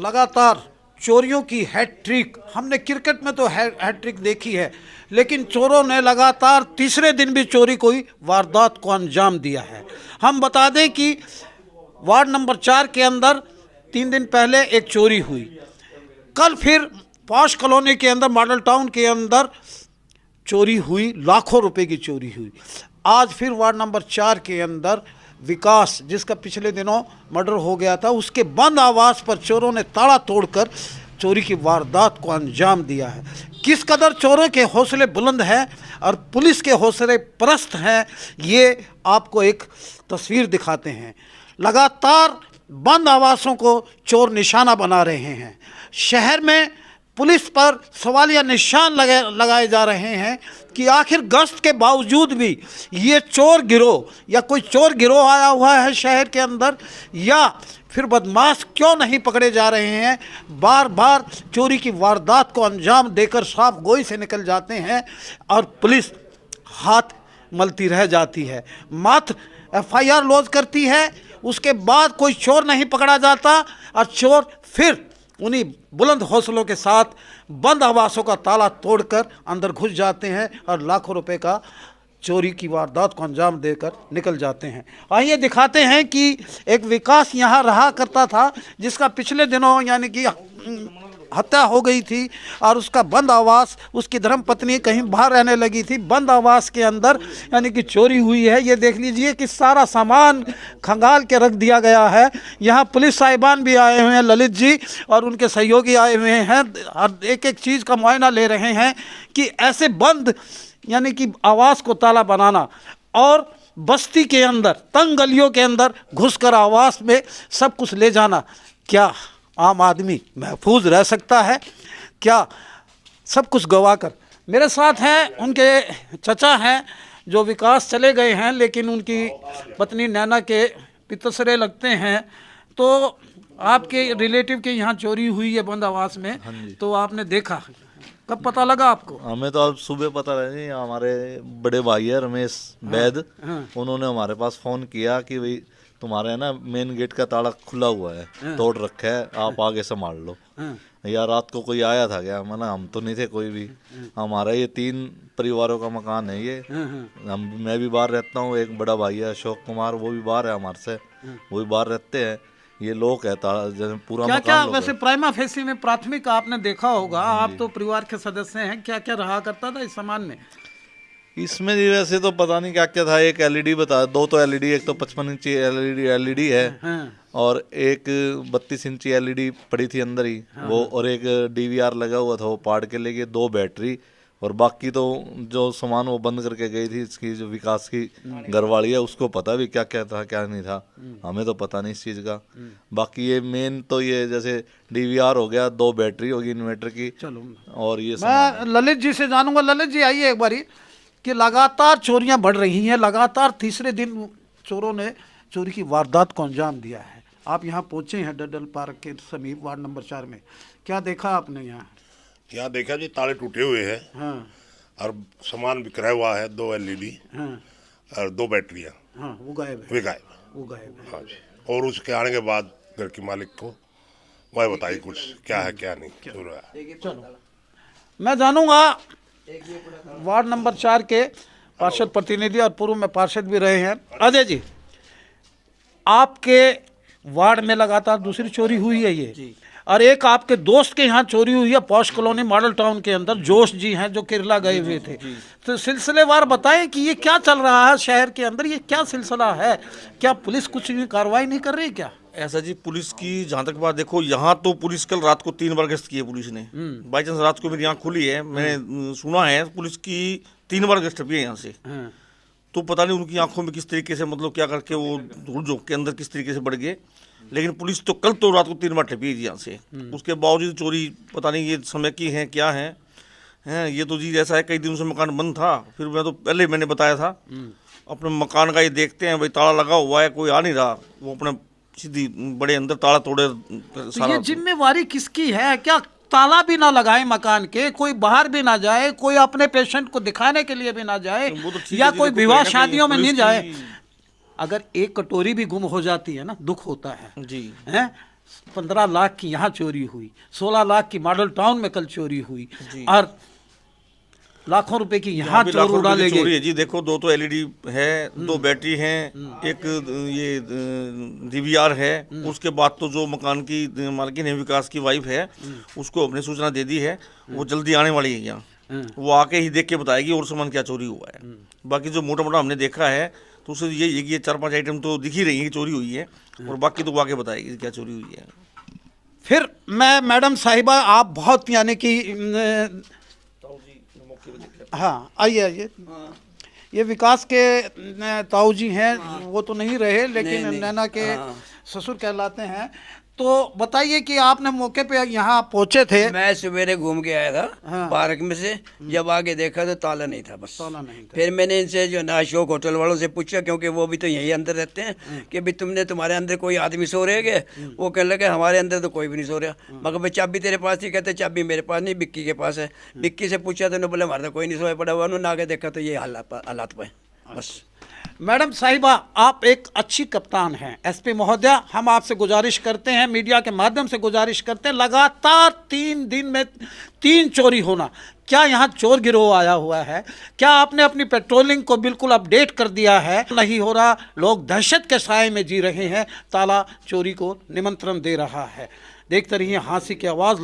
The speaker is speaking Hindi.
लगातार चोरियों की हैट्रिक, हमने क्रिकेट में तो हैट्रिक देखी है, लेकिन चोरों ने लगातार तीसरे दिन भी चोरी कोई वारदात को अंजाम दिया है। हम बता दें कि वार्ड नंबर 4 के अंदर 3 दिन पहले एक चोरी हुई, कल फिर पॉश कॉलोनी के अंदर मॉडल टाउन के अंदर चोरी हुई, लाखों रुपए की चोरी हुई। आज फिर वार्ड नंबर 4 के अंदर विकास, जिसका पिछले दिनों मर्डर हो गया था, उसके बंद आवास पर चोरों ने ताला तोड़कर चोरी की वारदात को अंजाम दिया है। किस कदर चोरों के हौसले बुलंद हैं और पुलिस के हौसले परस्त हैं, ये आपको एक तस्वीर दिखाते हैं। लगातार बंद आवासों को चोर निशाना बना रहे हैं। शहर में पुलिस पर सवालिया निशान लगाए जा रहे हैं कि आखिर गश्त के बावजूद भी ये चोर गिरोह या कोई चोर गिरोह आया हुआ है शहर के अंदर, या फिर बदमाश क्यों नहीं पकड़े जा रहे हैं। बार बार चोरी की वारदात को अंजाम देकर साफ गोई से निकल जाते हैं और पुलिस हाथ मलती रह जाती है, मात्र FIR लॉन्च करती है, उसके बाद कोई चोर नहीं पकड़ा जाता और चोर फिर उन्हीं बुलंद हौसलों के साथ बंद आवासों का ताला तोड़कर अंदर घुस जाते हैं और लाखों रुपए का चोरी की वारदात को अंजाम देकर निकल जाते हैं। आइए दिखाते हैं कि एक विकास यहाँ रहा करता था, जिसका पिछले दिनों यानी कि हत्या हो गई थी और उसका बंद आवास, उसकी धर्मपत्नी कहीं बाहर रहने लगी थी, बंद आवास के अंदर यानी कि चोरी हुई है। ये देख लीजिए कि सारा सामान खंगाल के रख दिया गया है। यहाँ पुलिस साहिबान भी आए हुए हैं, ललित जी और उनके सहयोगी आए हुए हैं और एक एक चीज़ का मुआयना ले रहे हैं कि ऐसे बंद यानी कि आवास को ताला बनाना और बस्ती के अंदर तंग गलियों के अंदर घुसकर आवास में सब कुछ ले जाना, क्या आम आदमी महफूज रह सकता है? क्या सब कुछ गवा कर? मेरे साथ हैं उनके चचा हैं जो विकास चले गए हैं, लेकिन उनकी पत्नी नैना के पितसरे लगते हैं। तो आपके रिलेटिव के यहाँ चोरी हुई है बंद आवास में, तो आपने देखा, कब पता लगा आपको? हमें तो अब सुबह पता लगा। हमारे बड़े भाई है रमेश वैद, उन्होंने हमारे पास फ़ोन किया कि भाई तुम्हारे है ना मेन गेट का ताला खुला हुआ है, तोड़ रखा है, आप आगे संभाल लो। यार रात को कोई आया था क्या? मना हम तो नहीं थे कोई भी। हमारा ये 3 परिवारों का मकान है ये। मैं भी बाहर रहता हूँ, एक बड़ा भाई है अशोक कुमार, वो भी बाहर है हमारे से, वो भी बाहर रहते हैं। ये लोग है जैसे पूरा क्या मकान क्या वैसे प्राइमा फेसी में प्राथमिक आपने देखा होगा, आप तो परिवार के सदस्य हैं, क्या क्या रहा करता था इस सामान में? इसमें जी वैसे तो पता नहीं क्या क्या था। एक LED बता, 2 तो LED, एक तो 55 इंची LED है और एक 32 इंची LED पड़ी थी अंदर ही वो, और एक DVR लगा हुआ था, वो पाड़ के लेके 2 बैटरी, और बाकी तो जो सामान वो बंद करके गई थी इसकी जो विकास की घरवाली है, उसको पता भी क्या क्या था क्या नहीं था, हमें तो पता नहीं इस चीज़ का। बाकी ये मेन तो ये जैसे DVR हो गया, 2 बैटरी होगी इन्वर्टर की। चलो, और ये मैं ललित जी से जानूंगा। ललित जी आइए एक बारी, कि लगातार चोरियां बढ़ रही हैं, लगातार तीसरे दिन चोरों ने चोरी की वारदात को अंजाम दिया है। आप यहाँ पहुँचे हैं डडल पार्क के समीप वार्ड नंबर 4 में, क्या देखा आपने यहाँ? यहाँ देखा जी ताले टूटे हुए हैं। हाँ। और सामान बिखरा हुआ है, 2 LED और 2 बैटरियाँ। हाँ, वो गायब है। वो गायब है। हाँ जी। और उसके आने के बाद घर के मालिक को वह बताइए कुछ क्या है क्या नहीं। चलो मैं जानूंगा वार्ड नंबर 4 के पार्षद प्रतिनिधि और पूर्व में पार्षद भी रहे हैं, अजय जी, आपके वार्ड में लगातार दूसरी चोरी हुई है ये, और एक आपके दोस्त के यहाँ चोरी हुई है पॉश कॉलोनी मॉडल टाउन के अंदर, जोश जी हैं जो केरला गए हुए थे। तो सिलसिलेवार बताएं कि ये क्या चल रहा है शहर के अंदर, ये क्या सिलसिला है? क्या पुलिस कुछ कार्रवाई नहीं कर रही क्या? ऐसा जी, पुलिस की जहाँ तक बात देखो, यहाँ तो पुलिस कल रात को 3 बार गश्त की है पुलिस ने। बाई चांस रात को मेरी आँख खुली है, मैंने सुना है पुलिस की 3 बार गश्त भी है यहाँ से। तो पता नहीं उनकी आंखों में किस तरीके से मतलब क्या करके वो धूल झोंक के अंदर किस तरीके से बढ़ गए, लेकिन पुलिस तो कल तो रात को 3 बार टपी थी यहाँ से। उसके बावजूद चोरी पता नहीं ये समय की है क्या है। ये तो जी ऐसा है, कई दिनों से मकान बंद था, फिर मैं तो पहले मैंने बताया था अपने मकान का ये देखते हैं भाई ताला लगा हुआ है, कोई आ नहीं रहा, वो अपने सीधी बड़े अंदर ताला तोड़े तो ये जिम्मेवारी किसकी है? क्या ताला भी ना लगाए मकान के, कोई बाहर भी ना जाए, कोई अपने पेशेंट को दिखाने के लिए भी ना जाए, या कोई विवाह शादियों में नहीं जाए? अगर एक कटोरी भी गुम हो जाती है ना, दुख होता है जी, हैं? 15 लाख की यहाँ चोरी हुई, 16 लाख की मॉडल टाउन में कल चोरी हुई और लाखों रुपए की यहाँ भी चोर लाखों उड़ा रुपए ले की चोरी गए। है जी। देखो 2 तो एलईडी है, 2 बैटरी हैं, एक ये डीवीआर है। उसके बाद तो जो मकान की मालकिन है, विकास की वाइफ है, उसको हमने सूचना दे दी है, वो जल्दी आने वाली है यहाँ। वो आके ही देख के बताएगी और सामान क्या चोरी हुआ है। बाकी जो मोटा मोटा हमने देखा है तो उससे ये 4-5 आइटम तो दिख ही रही है कि चोरी हुई है, और बाकी तो वो आके बताएगी क्या चोरी हुई है। फिर मैं मैडम साहिबा, आप बहुत यानी कि हाँ आइए आइए, ये विकास के ताऊ जी हैं, वो तो नहीं रहे लेकिन नैना के ससुर कहलाते हैं। तो बताइए कि आपने मौके पे यहाँ पहुँचे थे। मैं सवेरे घूम के आया था पार्क में से, जब आगे देखा तो ताला नहीं था, बस ताला नहीं था। फिर मैंने इनसे जो ना अशोक होटल वालों से पूछा, क्योंकि वो भी तो यहीं अंदर रहते हैं, कि भाई तुम्हारे अंदर कोई आदमी सो रहे गए? वो कहने लगे हमारे अंदर तो कोई भी नहीं सो रहा। मगर भाई चाबी तेरे पास थी? कहते चाबी मेरे पास नहीं, बिक्की के पास है। बिक्की से पूछा तो उन्होंने बोला हमारा तो कोई नहीं सोया पड़ा हुआ। उन्होंने आगे देखा तो ये हालात पे बस। मैडम साहिबा, आप एक अच्छी कप्तान हैं। एसपी महोदया, हम आपसे गुजारिश करते हैं, मीडिया के माध्यम से गुजारिश करते हैं, लगातार 3 दिन में 3 चोरी होना, क्या यहाँ चोर गिरोह आया हुआ है? क्या आपने अपनी पेट्रोलिंग को बिल्कुल अपडेट कर दिया है? नहीं हो रहा, लोग दहशत के साए में जी रहे हैं, ताला चोरी को निमंत्रण दे रहा है। देखते रहिए हाँसी की आवाज़।